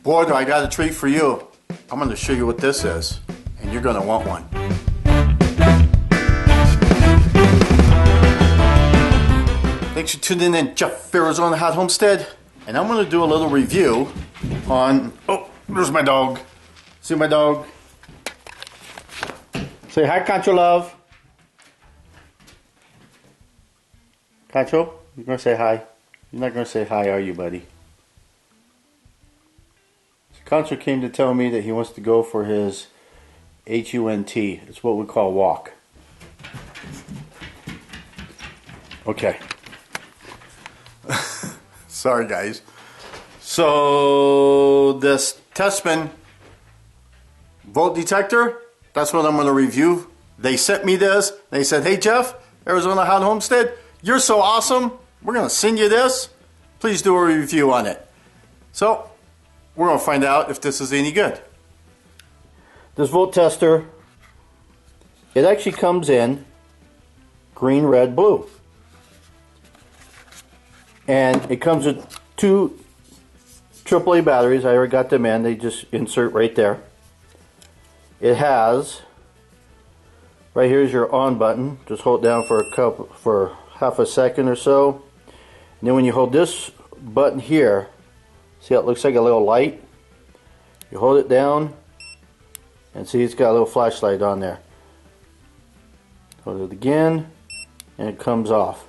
Boy, do I got a treat for you. I'm going to show you what this is, and you're going to want one. Thanks for tuning in, Jeff Arizona Hot Homestead, and I'm going to do a little review on, oh, there's my dog. See my dog? Say hi, Concho love. Concho, you're going to say hi. You're not going to say hi, are you, buddy? So Concho came to tell me that he wants to go for his HUNT. It's what we call walk. Okay. Sorry, guys. So this TESMEN volt detector, that's what I'm going to review. They sent me this. They said, hey, Jeff, Arizona Hot Homestead, you're so awesome. We're going to send you this. Please do a review on it. So we're going to find out if this is any good. This volt tester, it actually comes in green, red, blue. And it comes with two AAA batteries. I already got them in. They just insert right there. It has, right here's your on button. Just hold it down for half a second or so. And then when you hold this button here, see how it looks like a little light? You hold it down and see it's got a little flashlight on there. Hold it again and it comes off.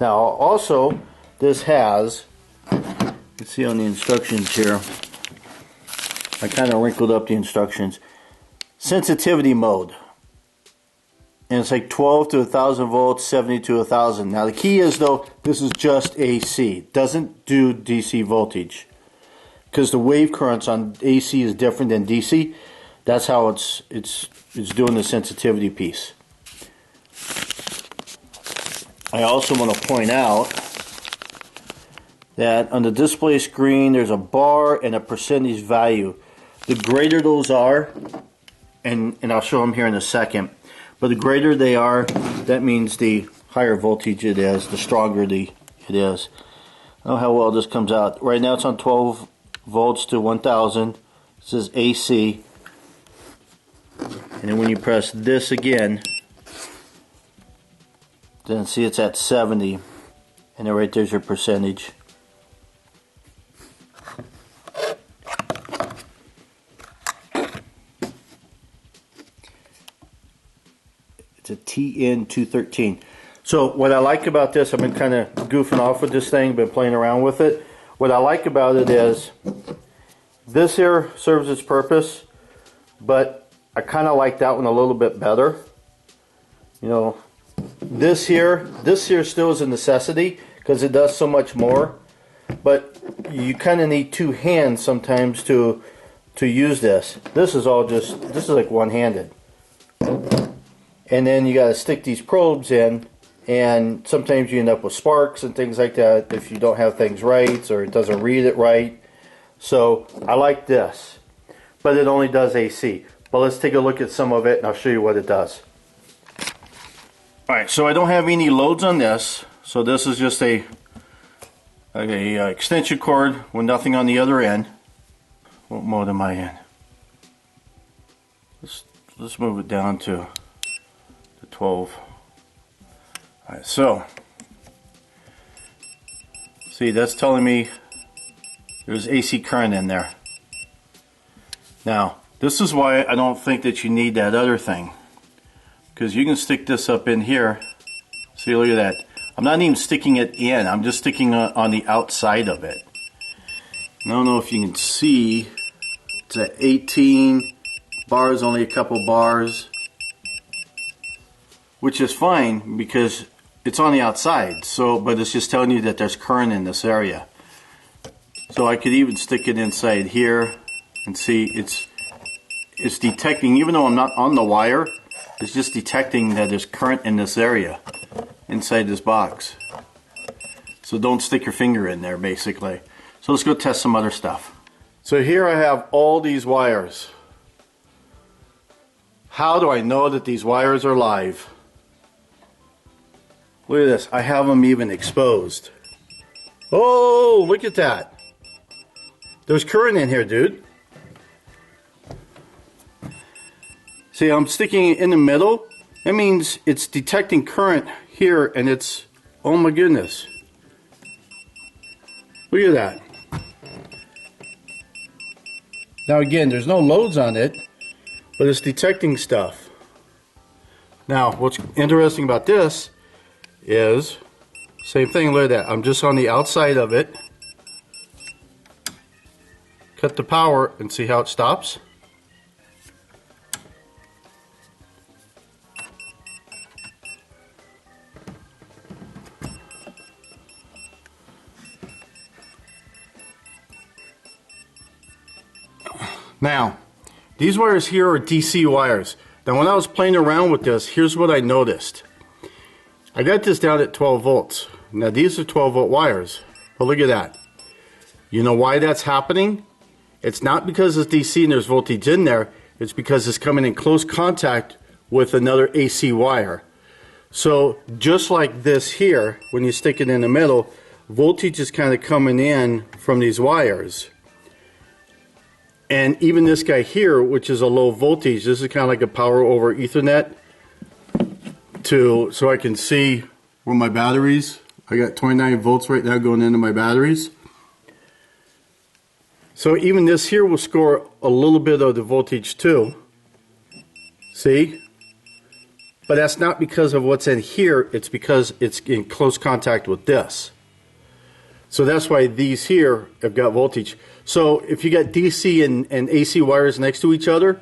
Now also this has, you can see on the instructions here, I kind of wrinkled up the instructions, sensitivity mode. And it's like 12 to 1000 volts, 70 to 1000. Now the key is though, this is just AC. It doesn't do DC voltage. Because the wave currents on AC is different than DC. That's how it's doing the sensitivity piece. I also want to point out that on the display screen there's a bar and a percentage value. The greater those are, and I'll show them here in a second, but the greater they are, that means the higher voltage it is, the stronger it is. I don't know how well this comes out. Right now it's on 12 volts to 1000. This is AC. And then when you press this again, then see it's at 70. And then right there's your percentage. It's a TN-213. So what I like about this, I've been kind of goofing off with this thing, been playing around with it. What I like about it is this here serves its purpose, but I kind of like that one a little bit better. You know, this here still is a necessity because it does so much more, but you kind of need two hands sometimes to use this. This is like one-handed. And then you got to stick these probes in, and sometimes you end up with sparks and things like that if you don't have things right or it doesn't read it right. So I like this, but it only does AC. But let's take a look at some of it and I'll show you what it does. Alright, so I don't have any loads on this, so this is just a extension cord with nothing on the other end. What mode am I in? Let's move it down to 12. Alright, so see, that's telling me there's AC current in there. Now this is why I don't think that you need that other thing, because you can stick this up in here. See, look at that. I'm not even sticking it in, I'm just sticking on the outside of it. I don't know if you can see, it's at 18 bars, only a couple bars, which is fine because it's on the outside, so, but it's just telling you that there's current in this area. So I could even stick it inside here and see it's detecting, even though I'm not on the wire, it's just detecting that there's current in this area inside this box. So don't stick your finger in there basically. So let's go test some other stuff. So here I have all these wires. How do I know that these wires are live? Look at this, I have them even exposed. Oh, look at that. There's current in here, dude. See, I'm sticking it in the middle. That means it's detecting current here, and it's, oh my goodness. Look at that. Now again, there's no loads on it, but it's detecting stuff. Now, what's interesting about this is, same thing, look at that. I'm just on the outside of it. Cut the power and see how it stops. Now, these wires here are DC wires. Now, when I was playing around with this, here's what I noticed. I got this down at 12 volts. Now, these are 12 volt wires, but look at that. You know why that's happening? It's not because it's DC and there's voltage in there. It's because it's coming in close contact with another AC wire. So, just like this here, when you stick it in the middle, voltage is kind of coming in from these wires. And even this guy here, which is a low voltage, this is kind of like a power over Ethernet so I can see where my batteries, I got 29 volts right now going into my batteries. So even this here will score a little bit of the voltage too. See? But that's not because of what's in here, it's because it's in close contact with this. So that's why these here have got voltage. So if you got DC and AC wires next to each other,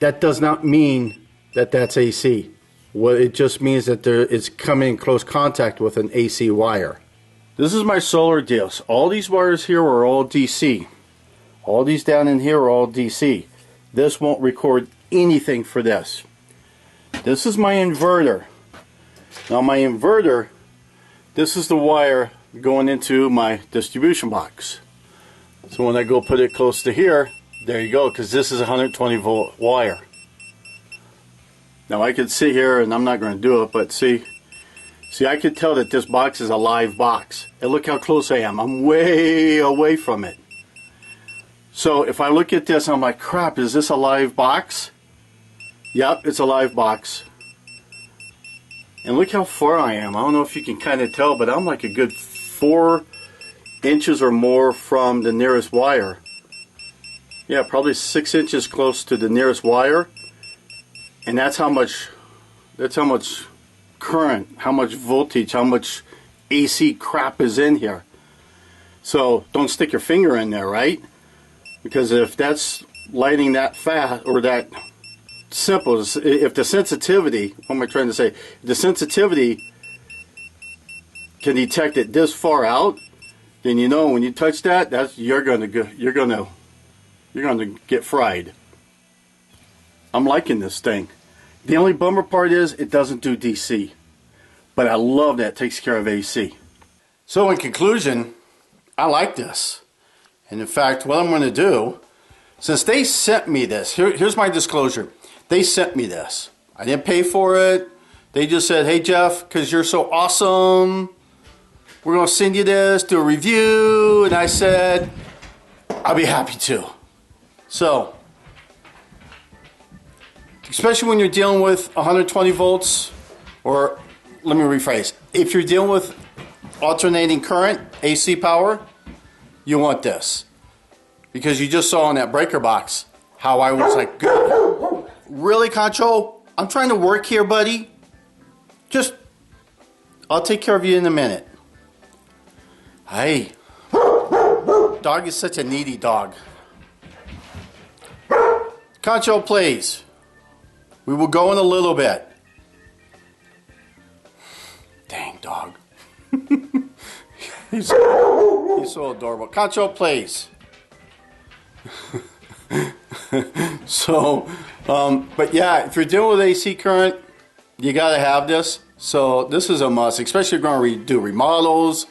that does not mean that that's AC. Well, it just means that it's coming in close contact with an AC wire. This is my solar deal. So all these wires here are all DC. All these down in here are all DC. This won't record anything for this. This is my inverter. Now my inverter, this is the wire going into my distribution box. So when I go put it close to here, there you go, because this is a 120 volt wire. Now I could sit here, and I'm not going to do it, but see I could tell that this box is a live box. And look how close I am. I'm way away from it. So if I look at this, I'm like, crap, is this a live box? Yep, it's a live box. And look how far I am. I don't know if you can kind of tell, but I'm like a good 4 inches or more from the nearest wire. Yeah, probably 6 inches close to the nearest wire. And that's how much current, how much voltage, how much AC crap is in here. So don't stick your finger in there, right? Because if that's lighting that fast or that simple, if the sensitivity, what am I trying to say? If the sensitivity can detect it this far out, then you know when you touch that, you're gonna get fried. I'm liking this thing. The only bummer part is it doesn't do DC, but I love that it takes care of AC. So in conclusion, I like this, and in fact, what I'm going to do, since they sent me this, here's my disclosure. They sent me this. I didn't pay for it. They just said, "Hey Jeff, because you're so awesome, we're going to send you this, do a review," and I said, I'll be happy to. So, especially when you're dealing with 120 volts, or let me rephrase, if you're dealing with alternating current, AC power, you want this. Because you just saw in that breaker box how I was like, good. Really, Concho? I'm trying to work here, buddy. I'll take care of you in a minute. Hey, dog is such a needy dog. Concho, please. We will go in a little bit. Dang dog. he's so adorable. Concho, please. So, but yeah, if you're dealing with AC current, you gotta have this. So this is a must, especially if you're going to do remodels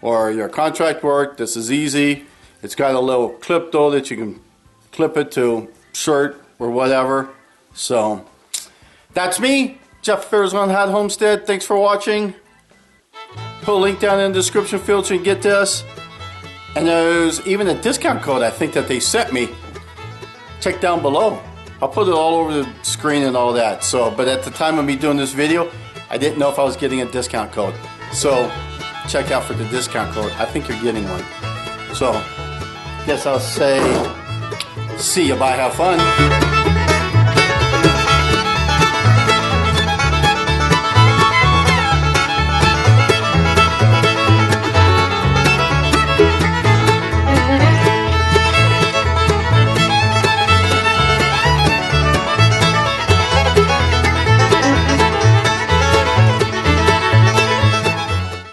or your contract work. This is easy. It's got a little clip though that you can clip it to shirt or whatever. So that's me, Jeff Affairs on Hat Homestead. Thanks for watching. Put a link down in the description field so you can get this. And there's even a discount code I think that they sent me. Check down below. I'll put it all over the screen and all that. So, but at the time of me doing this video, I didn't know if I was getting a discount code. So, check out for the discount code. I think you're getting one. So, guess I'll say, see ya, bye, have fun.